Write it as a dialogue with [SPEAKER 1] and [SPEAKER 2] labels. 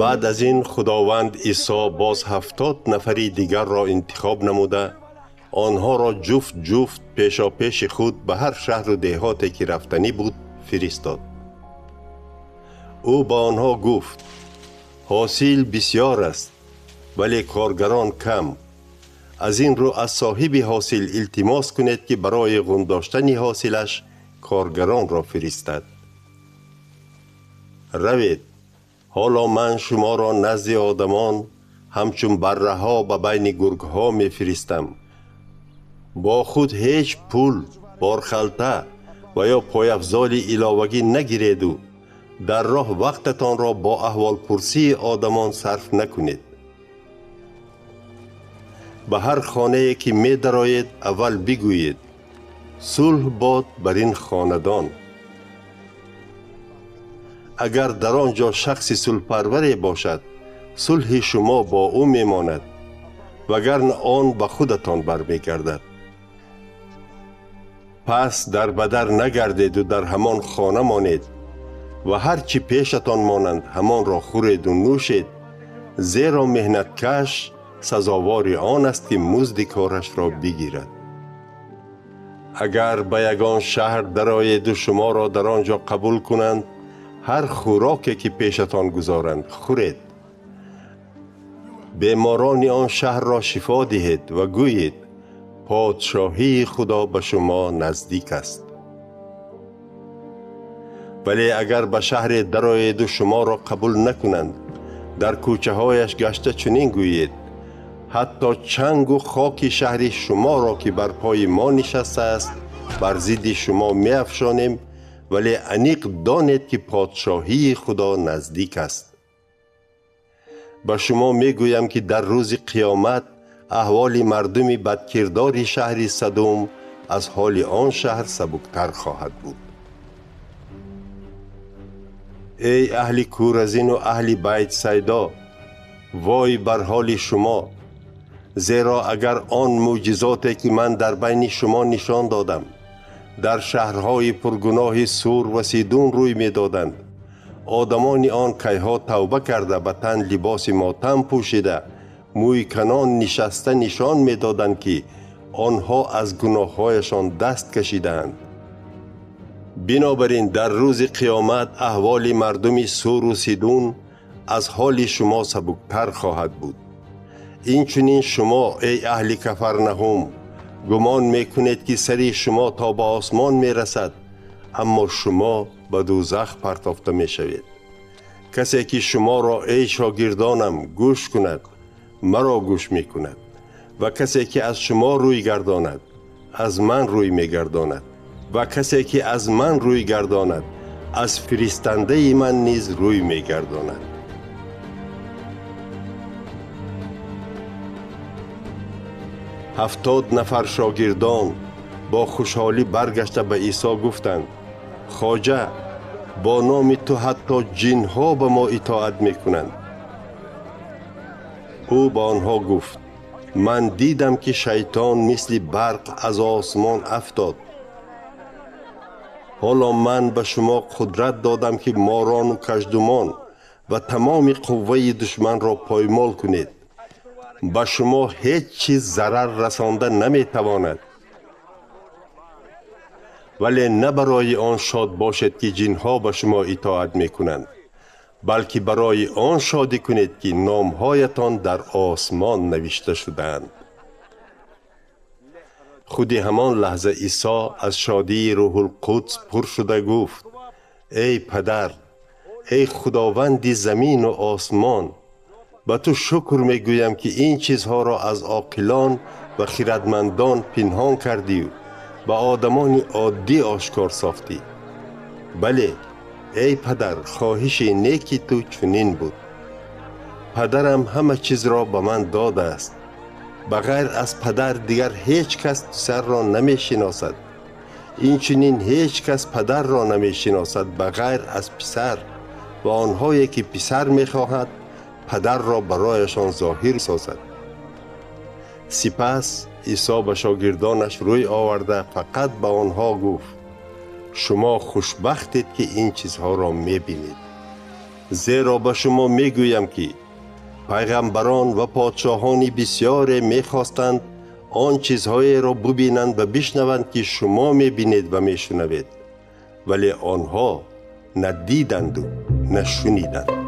[SPEAKER 1] بعد از این خداوند عیسی باز 70 نفری دیگر را انتخاب نموده، آنها را جفت جفت پیشا پیش خود به هر شهر و دهاتی که رفتنی بود فرستاد. او با آنها گفت: حاصل بسیار است ولی کارگران کم. از این رو از صاحب حاصل التماس کنید که برای غنداشتن حاصلش کارگران را فرستد. روید، حالا من شما را نزد آدمان همچون بره ها به بین گرگ ها می فرستم. با خود هیچ پول، بارخلطه و یا پایافزال علاوگی نگیرید و در راه وقتتان را با احوال پرسی آدمان صرف نکنید. به هر خانه که می درآیید اول بگویید: صلح باد بر این خاندان. اگر در آنجا شخص صلح پروری باشد، صلح شما با او می ماند، وگرنه آن به خودتان برمیگردد. پس در بدر نگردید و در همان خانه مانید و هر چی پیشتان مانند همان را خورید و نوشید، زیرا مهنت کش سزاوار آن است که مزد کارش را بگیرد. اگر به یگان شهر درآیید و شما را در آنجا قبول کنند، هر خوراکی که پیشتان گذارند خورید. بیماران آن شهر را شفا دهید و گویید: پادشاهی خدا به شما نزدیک است. ولی اگر به شهر درآیید و شما را قبول نکنند، در کوچه هایش گشته چنین گویید: حتی چنگ و خاک شهر شما را که بر پای ما نشسته است بر ضد شما می افشانیم، ولی انیق دانید که پادشاهی خدا نزدیک است. به شما می گویم که در روز قیامت احوال مردم بدکردار شهر سدوم از حال آن شهر سبکتر خواهد بود. ای اهل کورزین و اهل بیت سیدا، وای بر حال شما، زیرا اگر آن معجزاتی که من در بین شما نشان دادم در شهرهای پرگناه سور و سیدون روی می دادند، آدمان آن کیها توبه کرده به تن لباس ماتم پوشیده موی کنان نشسته نشان می دادند که آنها از گناههایشان دست کشیدند. بنابراین در روز قیامت احوال مردم سور و سیدون از حال شما سبکتر خواهد بود. این چنین شما ای اهل کفرنهم گمان میکنید که سری شما تا به آسمان میرسد، اما شما به دوزخ پرتافته میشوید. کسی که شما را ای شاگردانم گوش کند، مرا گوش میکند، و کسی که از شما روی گرداند، از من روی میگرداند، و کسی که از من روی گرداند، از فرستنده من نیز روی میگرداند. هفتاد نفر شاگردان با خوشحالی برگشته به عیسی گفتند: خواجه، با نام تو حتی جنها به ما اطاعت میکنند. او با آنها گفت: من دیدم که شیطان مثل برق از آسمان افتاد. حالا من به شما قدرت دادم که ماران و کژدمان و تمام قوه دشمن را پایمال کنید. به شما هیچ چیز ضرر رسانده نمیتواند. ولی نه برای آن شاد باشید که جنها به شما اطاعت میکنند، بلکه برای آن شادی کنید که نامهایتان در آسمان نوشته شدند. خودی همان لحظه عیسی از شادی روح القدس پر شده گفت: ای پدر، ای خداوند زمین و آسمان، به تو شکر میگویم که این چیزها را از عاقلان و خردمندان پنهان کردی و به آدمان عادی آشکار ساختی. بله ای پدر، خواهش نیکی تو چنین بود. پدرم همه چیز را به من داده است. بغیر از پدر دیگر هیچ کس پسر را نمی شناسد. این چنین هیچ کس پدر را نمی شناسد بغیر از پسر، و آنهایی که پسر می خواهد پدر را برایشان ظاهر سازد. سپس عیسی به شاگردانش روی آورده فقط به آنها گفت: شما خوشبختید که این چیزها را می بینید. زیرا به شما میگویم که پیغمبران و پادشاهان بسیار میخواستند آن چیزهایی را ببینند و بشنوند که شما میبینید و میشنوید، ولی آنها نه دیدند و نه شنیدند.